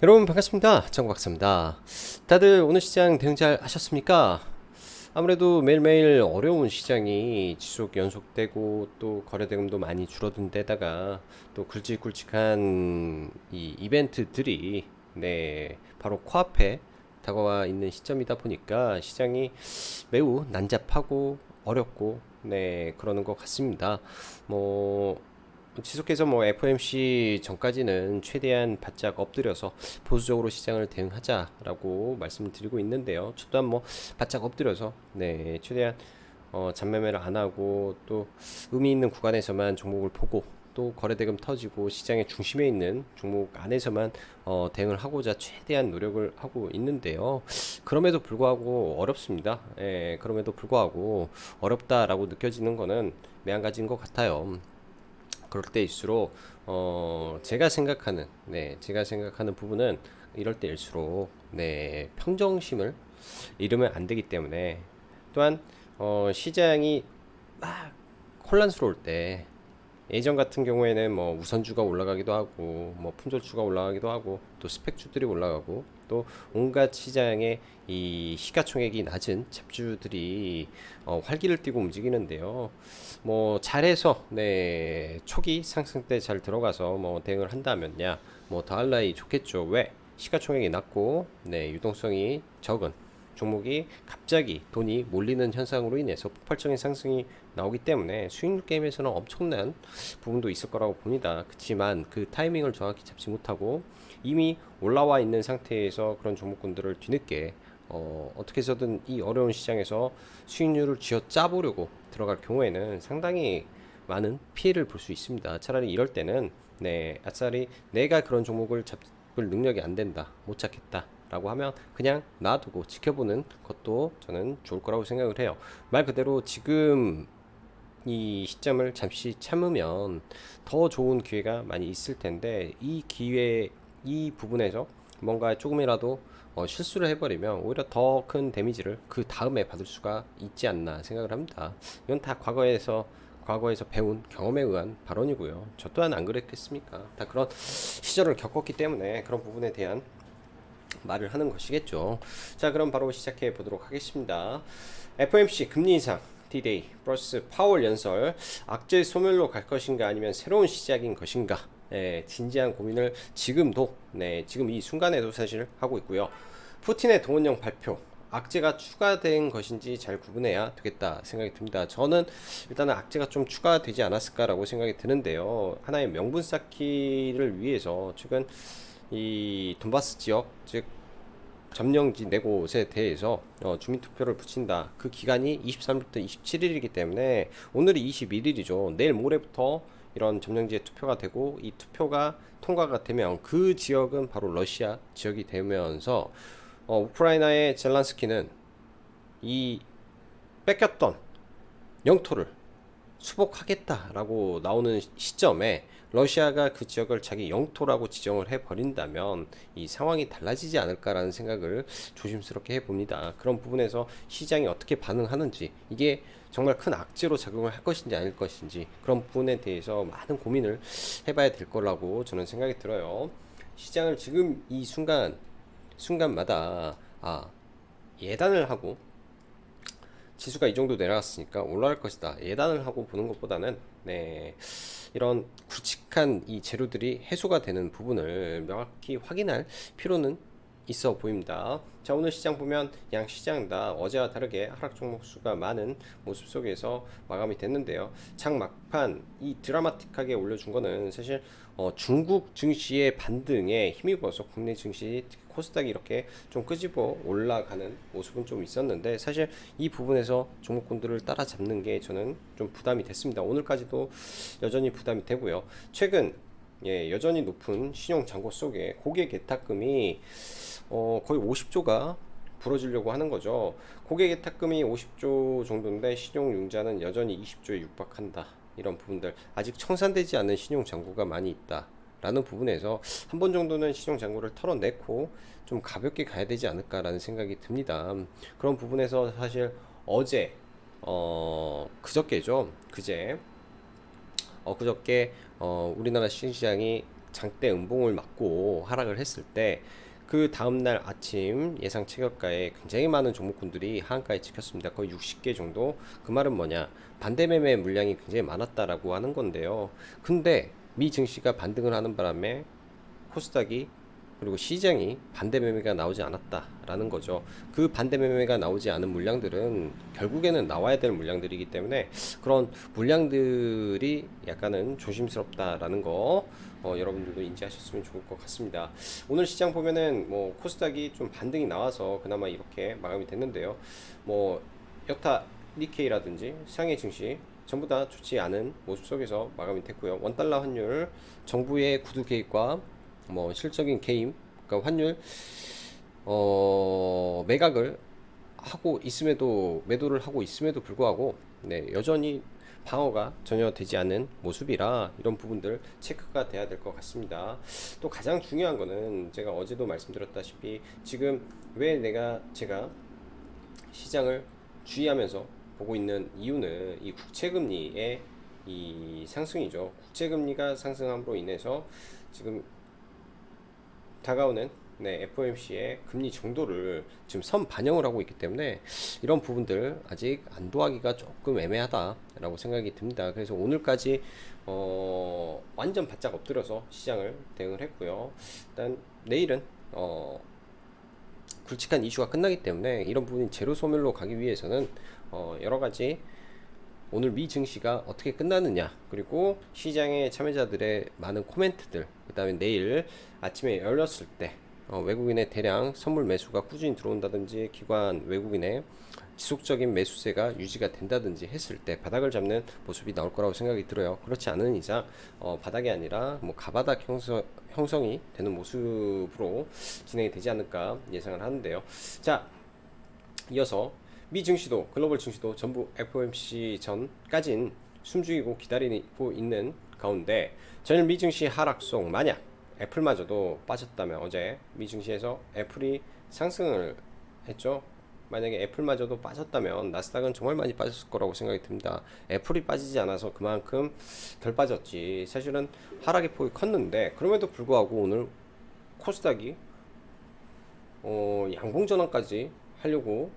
여러분 반갑습니다. 정박사입니다. 다들 오늘 시장 대응 잘 하셨습니까? 아무래도 매일매일 어려운 시장이 지속 연속되고 또 거래 대금도 많이 줄어든 데다가 또 굵직굵직한 이 이벤트들이 바로 코앞에 다가와 있는 시점이다 보니까 시장이 매우 난잡하고 어렵고 그러는 것 같습니다. 뭐 지속해서 FOMC 전까지는 최대한 바짝 엎드려서 보수적으로 시장을 대응하자라고 말씀을 드리고 있는데요. 저 또한 바짝 엎드려서 최대한 잔매매를 안 하고 또 의미 있는 구간에서만 종목을 보고 또 거래대금 터지고 시장의 중심에 있는 종목 안에서만 대응을 하고자 최대한 노력을 하고 있는데요. 그럼에도 불구하고 어렵습니다. 그럼에도 불구하고 어렵다라고 느껴지는 거는 매한가지인 것 같아요. 그럴 때일수록 제가 생각하는 부분은 이럴 때일수록 평정심을 잃으면 안 되기 때문에 또한 시장이 막 혼란스러울 때 예전 같은 경우에는 우선주가 올라가기도 하고 품절주가 올라가기도 하고 또 스펙주들이 올라가고 또 온갖 시장의 이 시가총액이 낮은 잡주들이 활기를 띠고 움직이는데요. 잘해서 초기 상승 때 잘 들어가서 대응을 한다면야 더할나위 좋겠죠. 왜? 시가총액이 낮고 유동성이 적은 종목이 갑자기 돈이 몰리는 현상으로 인해서 폭발적인 상승이 나오기 때문에 수익률 게임에서는 엄청난 부분도 있을 거라고 봅니다. 그렇지만 그 타이밍을 정확히 잡지 못하고 이미 올라와 있는 상태에서 그런 종목군들을 뒤늦게 어떻게 해서든 이 어려운 시장에서 수익률을 쥐어 짜보려고 들어갈 경우에는 상당히 많은 피해를 볼 수 있습니다. 차라리 이럴 때는 아싸리 내가 그런 종목을 잡을 능력이 안 된다, 못 잡겠다 라고 하면 그냥 놔두고 지켜보는 것도 저는 좋을 거라고 생각을 해요. 말 그대로 지금 이 시점을 잠시 참으면 더 좋은 기회가 많이 있을 텐데 이 기회, 이 부분에서 뭔가 조금이라도 실수를 해버리면 오히려 더 큰 데미지를 그 다음에 받을 수가 있지 않나 생각을 합니다. 이건 다 과거에서 배운 경험에 의한 발언이고요. 저 또한 안 그랬겠습니까? 다 그런 시절을 겪었기 때문에 그런 부분에 대한 말을 하는 것이겠죠. 자, 그럼 바로 시작해 보도록 하겠습니다. FOMC 금리 인상 D-Day 플러스 파월 연설, 악재 소멸로 갈 것인가 아니면 새로운 시작인 것인가, 진지한 고민을 지금도 지금 이 순간에도 사실 하고 있고요. 푸틴의 동원령 발표, 악재가 추가된 것인지 잘 구분해야 되겠다 생각이 듭니다. 저는 일단은 악재가 좀 추가되지 않았을까라고 생각이 드는데요. 하나의 명분 쌓기를 위해서 최근 이 돈바스 지역, 즉 점령지 네 곳에 대해서 주민투표를 붙인다. 그 기간이 23일부터 27일이기 때문에 오늘이 21일이죠. 내일 모레부터 이런 점령지에 투표가 되고 이 투표가 통과가 되면 그 지역은 바로 러시아 지역이 되면서 우크라이나의 젤란스키는 이 뺏겼던 영토를 수복하겠다라고 나오는 시점에 러시아가 그 지역을 자기 영토라고 지정을 해버린다면 이 상황이 달라지지 않을까라는 생각을 조심스럽게 해봅니다. 그런 부분에서 시장이 어떻게 반응하는지, 이게 정말 큰 악재로 작용을 할 것인지 아닐 것인지, 그런 부분에 대해서 많은 고민을 해봐야 될 거라고 저는 생각이 들어요. 시장을 지금 이 순간마다 예단을 하고 지수가 이 정도 내려갔으니까 올라갈 것이다, 예단을 하고 보는 것보다는 이런 굵직한 이 재료들이 해소가 되는 부분을 명확히 확인할 필요는 있어 보입니다. 자, 오늘 시장 보면 양 시장 다 어제와 다르게 하락 종목 수가 많은 모습 속에서 마감이 됐는데요. 장 막판 이 드라마틱하게 올려준 거는 사실 중국 증시의 반등에 힘입어서 국내 증시, 특히 코스닥이 이렇게 좀 끄집어 올라가는 모습은 좀 있었는데, 사실 이 부분에서 종목군들을 따라잡는 게 저는 좀 부담이 됐습니다. 오늘까지도 여전히 부담이 되고요. 최근 여전히 높은 신용 잔고 속에 고객 예탁금이 거의 50조가 불어지려고 하는 거죠. 고객 예탁금이 50조 정도인데 신용 융자는 여전히 20조에 육박한다. 이런 부분들, 아직 청산되지 않은 신용 잔고가 많이 있다 라는 부분에서 한 번 정도는 신용 잔고를 털어내고 좀 가볍게 가야 되지 않을까라는 생각이 듭니다. 그런 부분에서 사실 어제 그저께죠. 그저께 우리나라 시장이 장대 음봉을 맞고 하락을 했을 때 그 다음날 아침 예상 체결가에 굉장히 많은 종목군들이 하한가에 찍혔습니다. 거의 60개 정도. 그 말은 뭐냐, 반대 매매 물량이 굉장히 많았다라고 하는 건데요. 근데 미 증시가 반등을 하는 바람에 코스닥이 그리고 시장이 반대 매매가 나오지 않았다라는 거죠. 그 반대 매매가 나오지 않은 물량들은 결국에는 나와야 될 물량들이기 때문에 그런 물량들이 약간은 조심스럽다라는 거 여러분들도 인지하셨으면 좋을 것 같습니다. 오늘 시장 보면은 뭐 코스닥이 좀 반등이 나와서 그나마 이렇게 마감이 됐는데요. 뭐 여타 니케이라든지 상해 증시 전부 다 좋지 않은 모습 속에서 마감이 됐고요. 원달러 환율, 정부의 구두 개입과 뭐 실적인 개입, 그러니까 환율 매각을 하고 있음에도 매도를 하고 있음에도 불구하고 여전히 방어가 전혀 되지 않는 모습이라 이런 부분들 체크가 돼야 될 것 같습니다. 또 가장 중요한 거는 제가 어제도 말씀드렸다시피 지금 왜 제가 시장을 주의하면서 보고 있는 이유는 이 국채금리의 이 상승이죠. 국채금리가 상승함으로 인해서 지금 다가오는 FOMC의 금리 정도를 지금 선 반영을 하고 있기 때문에 이런 부분들 아직 안도하기가 조금 애매하다라고 생각이 듭니다. 그래서 오늘까지 완전 바짝 엎드려서 시장을 대응을 했고요. 일단 내일은 굵직한 이슈가 끝나기 때문에 이런 부분이 제로 소멸로 가기 위해서는 여러 가지 오늘 미 증시가 어떻게 끝나느냐, 그리고 시장의 참여자들의 많은 코멘트들, 그 다음에 내일 아침에 열렸을 때 외국인의 대량 선물 매수가 꾸준히 들어온다든지 기관 외국인의 지속적인 매수세가 유지가 된다든지 했을 때 바닥을 잡는 모습이 나올 거라고 생각이 들어요. 그렇지 않은 이상 바닥이 아니라 뭐 가바닥 형성이 되는 모습으로 진행이 되지 않을까 예상을 하는데요. 자, 이어서 미 증시도 글로벌 증시도 전부 FOMC 전까진 숨죽이고 기다리고 있는 가운데 전일 미 증시 하락속 만약 애플마저도 빠졌다면, 어제 미 증시에서 애플이 상승을 했죠. 만약에 애플마저도 빠졌다면 나스닥은 정말 많이 빠졌을 거라고 생각이 듭니다. 애플이 빠지지 않아서 그만큼 덜 빠졌지, 사실은 하락의 폭이 컸는데 그럼에도 불구하고 오늘 코스닥이 양봉 전환까지 하려고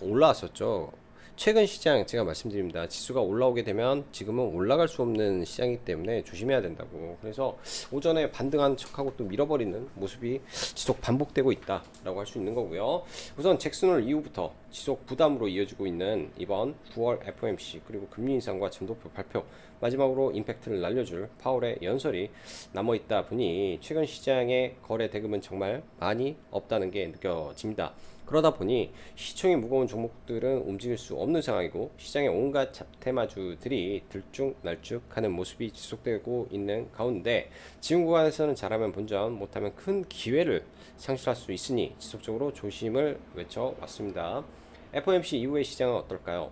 올라왔었죠. 최근 시장 제가 말씀드립니다. 지수가 올라오게 되면 지금은 올라갈 수 없는 시장이기 때문에 조심해야 된다고. 그래서 오전에 반등한 척하고 또 밀어버리는 모습이 지속 반복되고 있다라고 할 수 있는 거고요. 우선 잭슨홀 이후부터 지속 부담으로 이어지고 있는 이번 9월 FOMC 그리고 금리 인상과 점도표 발표, 마지막으로 임팩트를 날려줄 파월의 연설이 남아있다 보니 최근 시장의 거래 대금은 정말 많이 없다는 게 느껴집니다. 그러다 보니 시총이 무거운 종목들은 움직일 수 없는 상황이고 시장의 온갖 테마주들이 들쭉날쭉하는 모습이 지속되고 있는 가운데 지금 구간에서는 잘하면 본전, 못하면 큰 기회를 상실할 수 있으니 지속적으로 조심을 외쳐왔습니다. FOMC 이후의 시장은 어떨까요?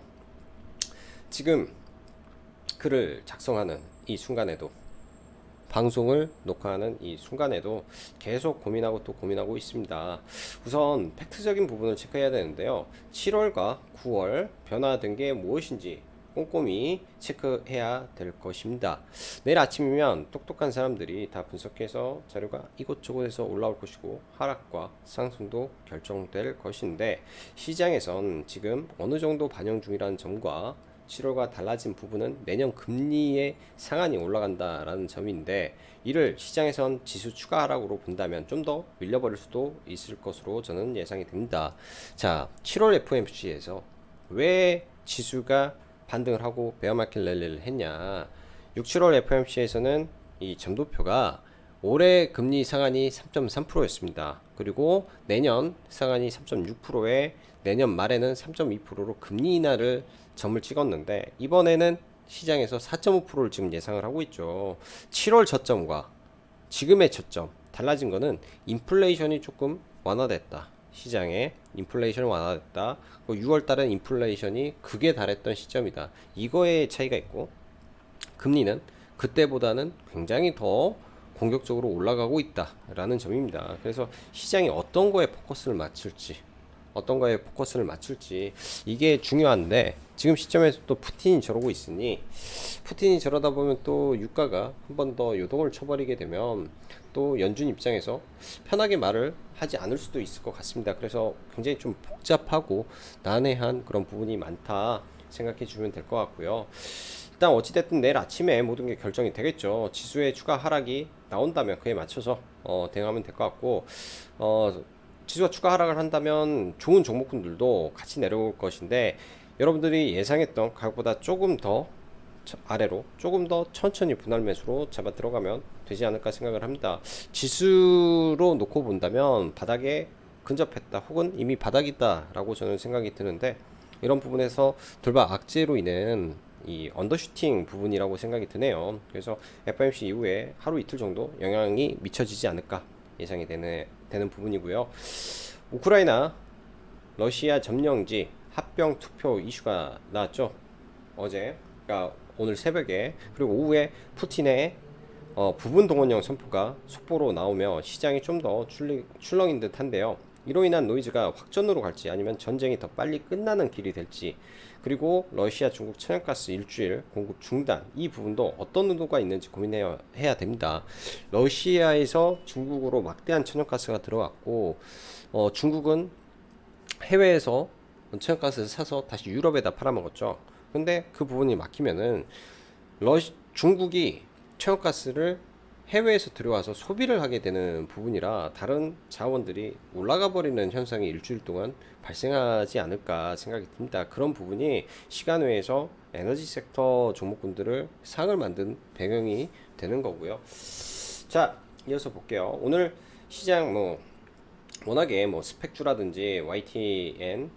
지금 글을 작성하는 이 순간에도, 방송을 녹화하는 이 순간에도 계속 고민하고 또 고민하고 있습니다. 우선 팩트적인 부분을 체크해야 되는데요. 7월과 9월 변화된 게 무엇인지 꼼꼼히 체크해야 될 것입니다. 내일 아침이면 똑똑한 사람들이 다 분석해서 자료가 이곳저곳에서 올라올 것이고 하락과 상승도 결정될 것인데, 시장에선 지금 어느 정도 반영 중이라는 점과 7월과 달라진 부분은 내년 금리의 상한이 올라간다라는 점인데, 이를 시장에선 지수 추가 하락으로 본다면 좀 더 밀려버릴 수도 있을 것으로 저는 예상이 됩니다. 자, 7월 FOMC에서 왜 지수가 반등을 하고 베어마켓 랠리를 했냐. 6, 7월 FOMC에서는 이 점도표가 올해 금리 상한이 3.3%였습니다. 그리고 내년 상한이 3.6%에 내년 말에는 3.2%로 금리 인하를 점을 찍었는데, 이번에는 시장에서 4.5%를 지금 예상을 하고 있죠. 7월 저점과 지금의 저점 달라진 거는 인플레이션이 조금 완화됐다. 시장에 인플레이션이 완화됐다. 6월 달은 인플레이션이 극에 달했던 시점이다. 이거의 차이가 있고, 금리는 그때보다는 굉장히 더 공격적으로 올라가고 있다라는 점입니다. 그래서 시장이 어떤 거에 포커스를 맞출지, 어떤 거에 포커스를 맞출지 이게 중요한데 지금 시점에서 또 푸틴이 저러고 있으니 푸틴이 저러다 보면 또 유가가 한 번 더 요동을 쳐버리게 되면 또 연준 입장에서 편하게 말을 하지 않을 수도 있을 것 같습니다. 그래서 굉장히 좀 복잡하고 난해한 그런 부분이 많다 생각해 주면 될 것 같고요. 일단 어찌됐든 내일 아침에 모든 게 결정이 되겠죠. 지수의 추가 하락이 나온다면 그에 맞춰서 대응하면 될 것 같고 지수가 추가 하락을 한다면 좋은 종목군들도 같이 내려올 것인데 여러분들이 예상했던 가격보다 조금 더 아래로 조금 더 천천히 분할 매수로 잡아 들어가면 되지 않을까 생각을 합니다. 지수로 놓고 본다면 바닥에 근접했다 혹은 이미 바닥이다 라고 저는 생각이 드는데 이런 부분에서 돌발 악재로 인한 이 언더슈팅 부분이라고 생각이 드네요. 그래서 FOMC 이후에 하루 이틀 정도 영향이 미쳐지지 않을까 예상이 되는 부분이고요. 우크라이나 러시아 점령지 합병 투표 이슈가 나왔죠. 어제, 그러니까 오늘 새벽에. 그리고 오후에 푸틴의 부분 동원령 선포가 속보로 나오며 시장이 좀 더 출렁인 듯한데요. 이로 인한 노이즈가 확전으로 갈지 아니면 전쟁이 더 빨리 끝나는 길이 될지, 그리고 러시아 중국 천연가스 일주일 공급 중단, 이 부분도 어떤 의도가 있는지 고민해야 됩니다. 러시아에서 중국으로 막대한 천연가스가 들어왔고 중국은 해외에서 천연가스를 사서 다시 유럽에다 팔아먹었죠. 근데 그 부분이 막히면은 중국이 천연가스를 해외에서 들어와서 소비를 하게 되는 부분이라 다른 자원들이 올라가 버리는 현상이 일주일 동안 발생하지 않을까 생각이 듭니다. 그런 부분이 시간 외에서 에너지 섹터 종목군들을 상을 만든 배경이 되는 거고요. 자, 이어서 볼게요. 오늘 시장 워낙에 스펙주라든지 YTN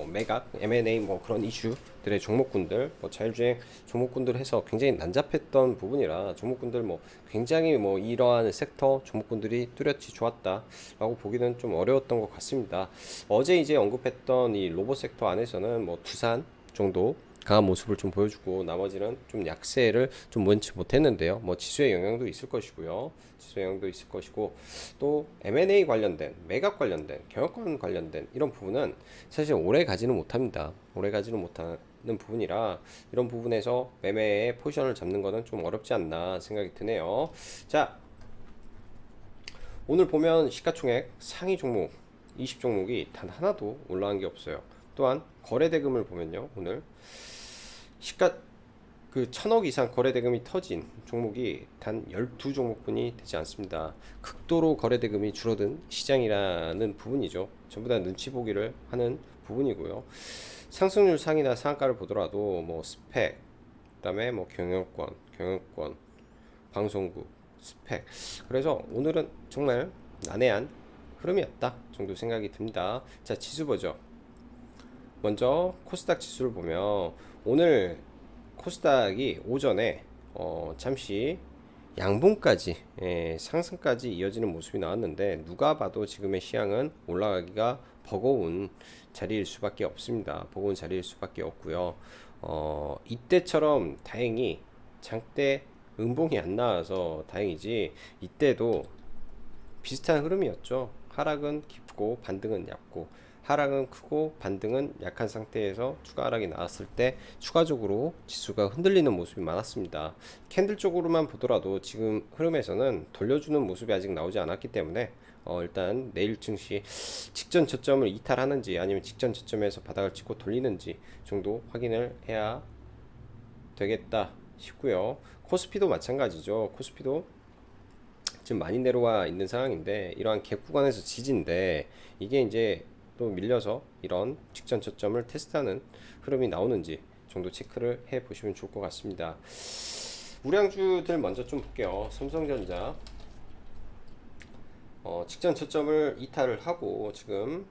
매각, M&A 그런 이슈들의 종목군들, 자율주행 종목군들 해서 굉장히 난잡했던 부분이라 종목군들 굉장히 이러한 섹터 종목군들이 뚜렷이 좋았다라고 보기는 좀 어려웠던 것 같습니다. 어제 이제 언급했던 이 로봇 섹터 안에서는 두산 정도 강한 모습을 좀 보여주고 나머지는 좀 약세를 좀 원치 못했는데요. 지수의 영향도 있을 것이고요. 지수의 영향도 있을 것이고 또 M&A 관련된, 매각 관련된, 경영권 관련된 이런 부분은 사실 오래 가지는 못합니다. 오래 가지는 못하는 부분이라 이런 부분에서 매매의 포지션을 잡는 거는 좀 어렵지 않나 생각이 드네요. 자, 오늘 보면 시가총액 상위 종목 20종목이 단 하나도 올라간 게 없어요. 또한 거래대금을 보면요, 오늘 시가 1000억 이상 거래대금이 터진 종목이 단 12종목뿐이 되지 않습니다. 극도로 거래대금이 줄어든 시장이라는 부분이죠. 전부 다 눈치 보기를 하는 부분이고요. 상승률 상이나 상한가를 보더라도 스펙, 그다음에 경영권, 방송국, 스펙. 그래서 오늘은 정말 난해한 흐름이었다 정도 생각이 듭니다. 자, 지수 보죠. 먼저 코스닥 지수를 보면 오늘 코스닥이 오전에 잠시 양봉까지 상승까지 이어지는 모습이 나왔는데 누가 봐도 지금의 시향은 올라가기가 버거운 자리일 수밖에 없습니다. 버거운 자리일 수밖에 없고요. 이때처럼 다행히 장대 음봉이 안 나와서 다행이지 이때도 비슷한 흐름이었죠. 하락은 깊고 반등은 얇고, 하락은 크고 반등은 약한 상태에서 추가 하락이 나왔을 때 추가적으로 지수가 흔들리는 모습이 많았습니다. 캔들 쪽으로만 보더라도 지금 흐름에서는 돌려주는 모습이 아직 나오지 않았기 때문에 일단 내일 증시 직전 저점을 이탈하는지 아니면 직전 저점에서 바닥을 찍고 돌리는지 정도 확인을 해야 되겠다 싶고요. 코스피도 마찬가지죠. 코스피도 지금 많이 내려와 있는 상황인데 이러한 갭 구간에서 지지인데 이게 이제 또 밀려서 이런 직전 저점을 테스트하는 흐름이 나오는지 정도 체크를 해 보시면 좋을 것 같습니다. 우량주들 먼저 좀 볼게요. 삼성전자 직전 저점을 이탈을 하고 지금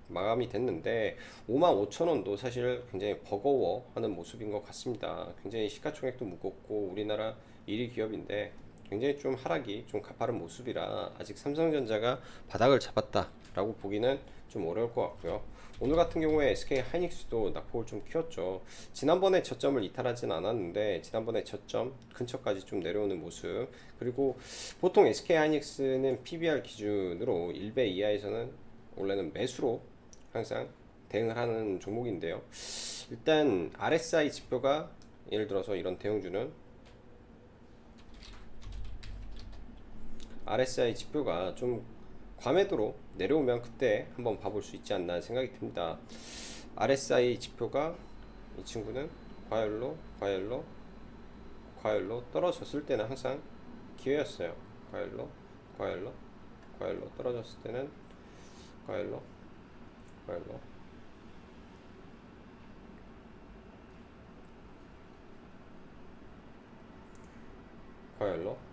마감이 됐는데 55,000원도 사실 굉장히 버거워하는 모습인 것 같습니다. 굉장히 시가총액도 무겁고 우리나라 1위 기업인데 굉장히 좀 하락이 좀 가파른 모습이라 아직 삼성전자가 바닥을 잡았다라고 보기는 좀 어려울 것 같고요. 오늘 같은 경우에 SK 하이닉스도 낙폭을 좀 키웠죠. 지난번에 저점을 이탈하진 않았는데 지난번에 저점 근처까지 좀 내려오는 모습. 그리고 보통 SK 하이닉스는 PBR 기준으로 1배 이하에서는 원래는 매수로 항상 대응을 하는 종목인데요. 일단 RSI 지표가 예를 들어서 이런 대형주는 RSI 지표가 좀 과매도로 내려오면 그때 한번 봐볼 수 있지 않나 생각이 듭니다. RSI 지표가 이 친구는 과열로 떨어졌을 때는 항상 기회였어요. 과열로 떨어졌을 때는 과열로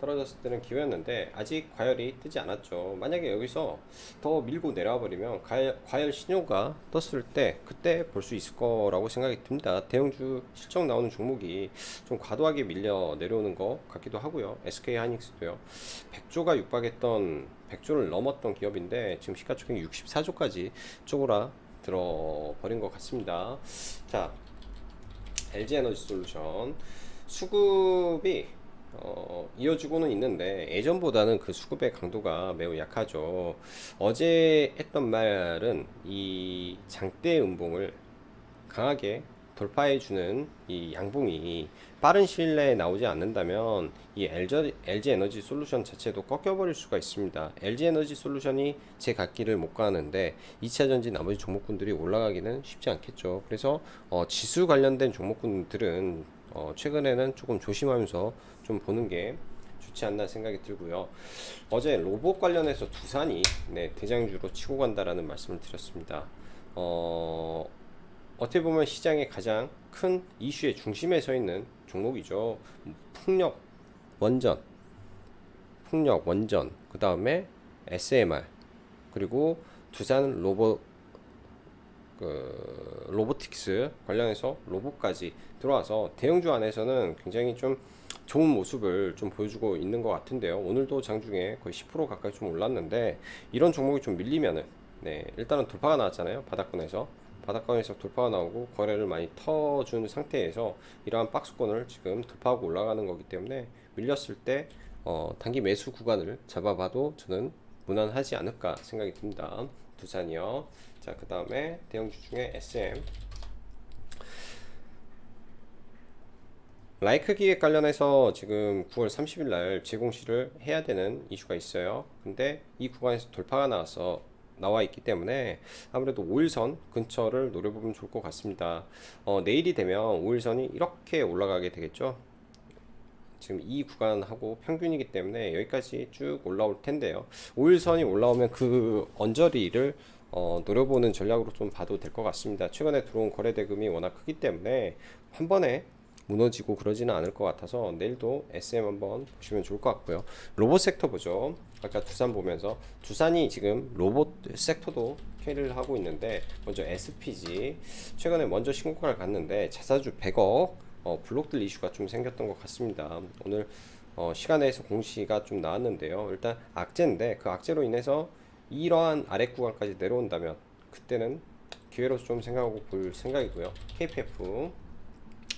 떨어졌을 때는 기회였는데 아직 과열이 뜨지 않았죠. 만약에 여기서 더 밀고 내려와 버리면 과열 신호가 떴을 때 그때 볼 수 있을 거라고 생각이 듭니다. 대형주 실적 나오는 종목이 좀 과도하게 밀려 내려오는 것 같기도 하고요. SK 하이닉스도요. 100조를 넘었던 기업인데 지금 시가총액 64조까지 쪼그라 들어버린 것 같습니다. 자, LG에너지솔루션 수급이 이어지고는 있는데 예전보다는 그 수급의 강도가 매우 약하죠. 어제 했던 말은 이 장대 음봉을 강하게 돌파해주는 이 양봉이 빠른 시일 내에 나오지 않는다면 이 LG 에너지 솔루션 자체도 꺾여버릴 수가 있습니다. LG 에너지 솔루션이 제 갈 길을 못 가는데 2차전지 나머지 종목군들이 올라가기는 쉽지 않겠죠. 그래서 지수 관련된 종목군들은 최근에는 조금 조심하면서 좀 보는 게 좋지 않나 생각이 들고요. 어제 로봇 관련해서 두산이 대장주로 치고 간다라는 말씀을 드렸습니다. 어떻게 보면 시장의 가장 큰 이슈의 중심에 서 있는 종목이죠. 풍력, 원전, 그 다음에 SMR, 그리고 두산 로보틱스 관련해서 로봇까지 들어와서 대형주 안에서는 굉장히 좀 좋은 모습을 좀 보여주고 있는 것 같은데요. 오늘도 장중에 거의 10% 가까이 좀 올랐는데 이런 종목이 좀 밀리면은 일단은 돌파가 나왔잖아요. 바닥권에서 돌파가 나오고 거래를 많이 터준 상태에서 이러한 박스권을 지금 돌파하고 올라가는 거기 때문에 밀렸을 때 단기 매수 구간을 잡아봐도 저는 무난하지 않을까 생각이 듭니다. 두산이요. 자, 그 다음에 대형주 중에 SM 라이크 기획 관련해서 지금 9월 30일 날 재공시를 해야 되는 이슈가 있어요. 근데 이 구간에서 돌파가 나와 있기 때문에 아무래도 5일선 근처를 노려보면 좋을 것 같습니다. 내일이 되면 5일선이 이렇게 올라가게 되겠죠. 지금 이 구간하고 평균이기 때문에 여기까지 쭉 올라올 텐데요. 5일선이 올라오면 그 언저리를 노려보는 전략으로 좀 봐도 될 것 같습니다. 최근에 들어온 거래 대금이 워낙 크기 때문에 한 번에 무너지고 그러지는 않을 것 같아서 내일도 SM 한번 보시면 좋을 것 같고요. 로봇 섹터 보죠. 아까 두산 보면서 두산이 지금 로봇 섹터도 캐리를 하고 있는데 먼저 SPG 최근에 먼저 신고가를 갔는데 자사주 100억 블록들 이슈가 좀 생겼던 것 같습니다. 오늘 시간에서 공시가 좀 나왔는데요. 일단 악재인데 그 악재로 인해서 이러한 아래 구간까지 내려온다면 그때는 기회로 좀 생각하고 볼 생각이고요.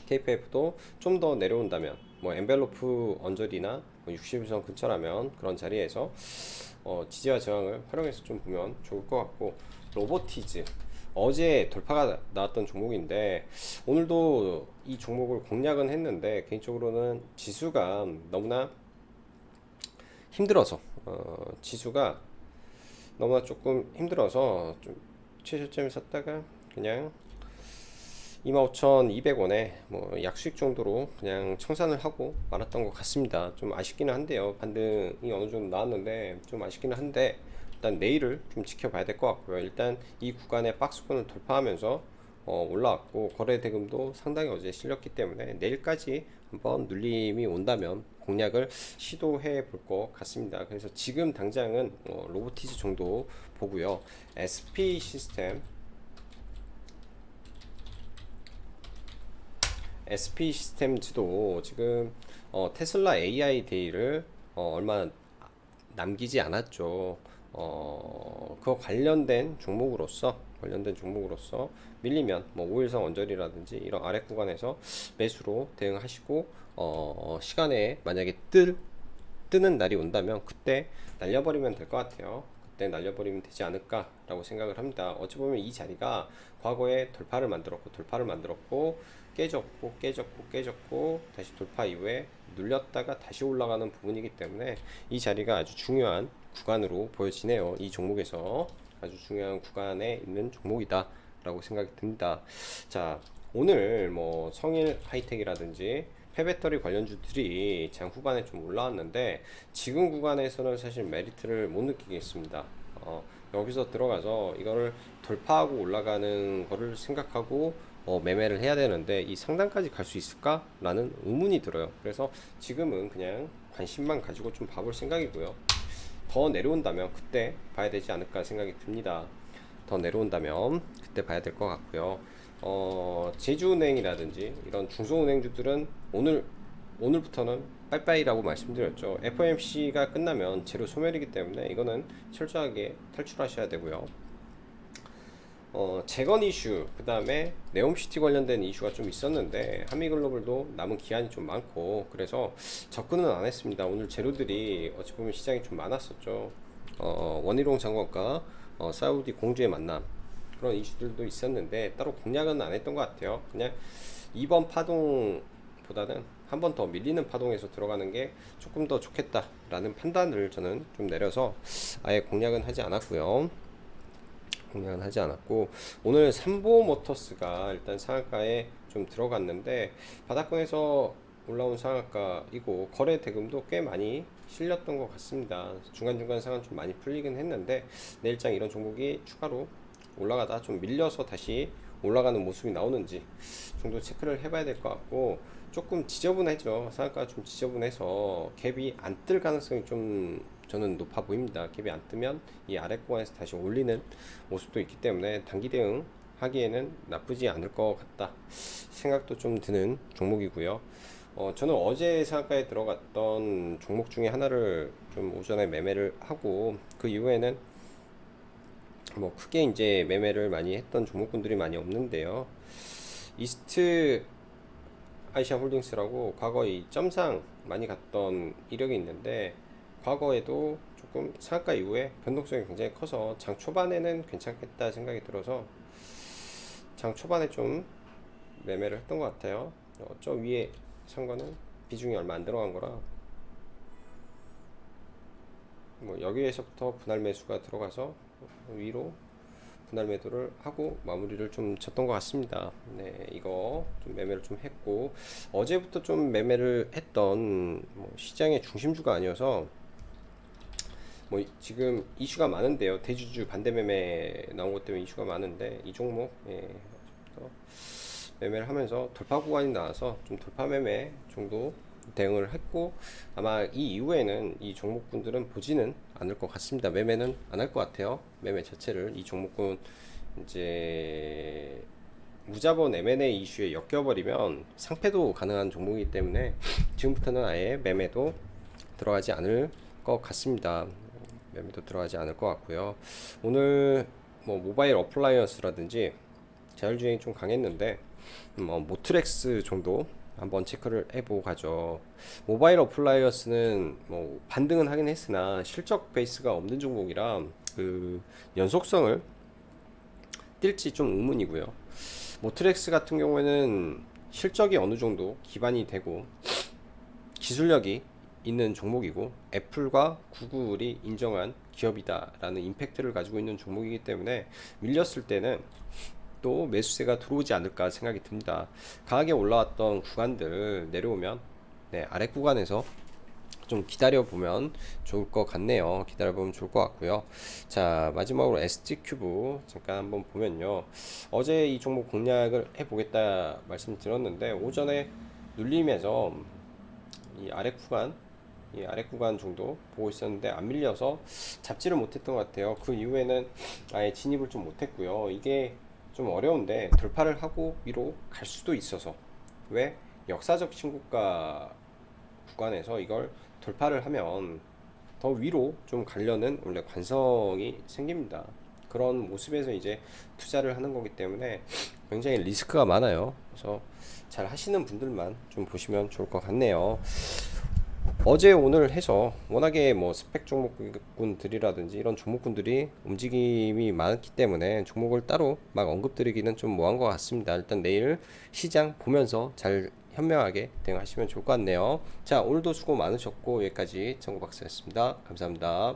KPF도 좀 더 내려온다면 뭐 엔벨로프 언저리나 뭐 60일선 근처라면 그런 자리에서 지지와 저항을 활용해서 좀 보면 좋을 것 같고 로보티즈 어제 돌파가 나왔던 종목인데 오늘도 이 종목을 공략은 했는데 개인적으로는 지수가 너무나 힘들어서 조금 힘들어서 좀 최저점에 섰다가 그냥 25,200원에 뭐 약수익 정도로 그냥 청산을 하고 말았던 것 같습니다. 좀 아쉽기는 한데요. 반등이 어느 정도 나왔는데 좀 아쉽기는 한데 일단 내일을 좀 지켜봐야 될 것 같고요. 일단 이 구간의 박스권을 돌파하면서 올라왔고 거래 대금도 상당히 어제 실렸기 때문에 내일까지 한번 눌림이 온다면 공략을 시도해 볼 것 같습니다. 그래서 지금 당장은 로보티즈 정도 보고요. SP 시스템즈도 지금 테슬라 AI 데이를 얼마 남기지 않았죠. 그 관련된 종목으로서 밀리면 뭐 5일선 언저리라든지 이런 아래 구간에서 매수로 대응하시고 시간에 만약에 뜨는 날이 온다면 그때 날려버리면 될 것 같아요. 그때 날려버리면 되지 않을까라고 생각을 합니다. 어찌 보면 이 자리가 과거에 돌파를 만들었고 깨졌고 다시 돌파 이후에 눌렸다가 다시 올라가는 부분이기 때문에 이 자리가 아주 중요한 구간으로 보여지네요. 이 종목에서 아주 중요한 구간에 있는 종목이다 라고 생각이 듭니다. 자, 오늘 뭐 성일 하이텍이라든지 폐배터리 관련주들이 장 후반에 좀 올라왔는데 지금 구간에서는 사실 메리트를 못 느끼겠습니다. 여기서 들어가서 이거를 돌파하고 올라가는 거를 생각하고 매매를 해야 되는데 이 상단까지 갈 수 있을까? 라는 의문이 들어요. 그래서 지금은 그냥 관심만 가지고 좀 봐볼 생각이고요. 더 내려온다면 그때 봐야 되지 않을까 생각이 듭니다. 더 내려온다면 그때 봐야 될 것 같고요. 제주은행이라든지 이런 중소은행주들은 오늘부터는 빠이빠이라고 말씀드렸죠. FOMC가 끝나면 재료 소멸이기 때문에 이거는 철저하게 탈출하셔야 되고요. 재건 이슈, 그 다음에 네옴시티 관련된 이슈가 좀 있었는데 한미글로벌도 남은 기한이 좀 많고 그래서 접근은 안 했습니다. 오늘 재료들이 어찌 보면 시장이 좀 많았었죠. 원희룡 장관과 사우디 공주의 만남, 그런 이슈들도 있었는데 따로 공략은 안 했던 것 같아요. 그냥 이번 파동보다는 한 번 더 밀리는 파동에서 들어가는 게 조금 더 좋겠다라는 판단을 저는 좀 내려서 아예 공략은 하지 않았고요. 오늘 삼보모터스가 일단 상한가에 좀 들어갔는데 바닥권에서 올라온 상한가이고 거래 대금도 꽤 많이 실렸던 것 같습니다. 중간중간 상한 좀 많이 풀리긴 했는데 내일장 이런 종목이 추가로 올라가다 좀 밀려서 다시 올라가는 모습이 나오는지 정도 체크를 해봐야 될 것 같고, 조금 지저분하죠. 상한가가 좀 지저분해서 갭이 안 뜰 가능성이 좀 저는 높아 보입니다. 갭이 안 뜨면 이 아래 구간에서 다시 올리는 모습도 있기 때문에 단기 대응 하기에는 나쁘지 않을 것 같다 생각도 좀 드는 종목이고요. 저는 어제 상한가에 들어갔던 종목 중에 하나를 좀 오전에 매매를 하고 그 이후에는 뭐 크게 이제 매매를 많이 했던 종목군들이 많이 없는데요. 이스트 아시아 홀딩스라고 과거에 점상 많이 갔던 이력이 있는데 과거에도 조금 상한가 이후에 변동성이 굉장히 커서 장 초반에는 괜찮겠다 생각이 들어서 장 초반에 좀 매매를 했던 것 같아요. 저 위에 산 거는 비중이 얼마 안 들어간 거라 뭐 여기에서부터 분할 매수가 들어가서 위로 분할 매도를 하고 마무리를 좀 쳤던 것 같습니다. 네, 이거 좀 매매를 좀 했고 어제부터 좀 매매를 했던 뭐 시장의 중심주가 아니어서 뭐 지금 이슈가 많은데요. 대주주 반대 매매 나온 것 때문에 이슈가 많은데 이 종목 매매를 하면서 돌파 구간이 나와서 좀 돌파 매매 정도 대응을 했고 아마 이 이후에는 이 종목군들은 보지는 않을 것 같습니다. 매매는 안 할 것 같아요. 매매 자체를 이 종목군 이제 무자본 M&A 이슈에 엮여버리면 상패도 가능한 종목이기 때문에 지금부터는 아예 매매도 들어가지 않을 것 같습니다. 매매도 들어가지 않을 것 같고요. 오늘 뭐 모바일 어플라이언스라든지 자율주행이 좀 강했는데 모트렉스 정도 한번 체크를 해보고 가죠. 모바일 어플라이언스는 뭐 반등은 하긴 했으나 실적 베이스가 없는 종목이라 그 연속성을 뛸지 좀 의문이고요. 모트렉스 같은 경우에는 실적이 어느 정도 기반이 되고 기술력이 있는 종목이고 애플과 구글이 인정한 기업이다라는 임팩트를 가지고 있는 종목이기 때문에 밀렸을 때는 또 매수세가 들어오지 않을까 생각이 듭니다. 강하게 올라왔던 구간들 내려오면 아래 구간에서 좀 기다려보면 좋을 것 같네요. 기다려보면 좋을 것 같고요. 자, 마지막으로 ST큐브 잠깐 한번 보면요. 어제 이 종목 공략을 해보겠다 말씀드렸는데 오전에 눌리면서 이 아래 구간 정도 보고 있었는데 안 밀려서 잡지를 못했던 것 같아요. 그 이후에는 아예 진입을 좀 못했고요. 이게 좀 어려운데 돌파를 하고 위로 갈 수도 있어서 왜 역사적 신고가 구간에서 이걸 돌파를 하면 더 위로 좀 가려는 원래 관성이 생깁니다. 그런 모습에서 이제 투자를 하는 거기 때문에 굉장히 리스크가 많아요. 그래서 잘 하시는 분들만 좀 보시면 좋을 것 같네요. 어제 오늘 해서 워낙에 뭐 스펙 종목군들이라든지 이런 종목군들이 움직임이 많기 때문에 종목을 따로 막 언급드리기는 좀 뭐한 것 같습니다. 일단 내일 시장 보면서 잘 현명하게 대응하시면 좋을 것 같네요. 자, 오늘도 수고 많으셨고 여기까지 정구박사였습니다. 감사합니다.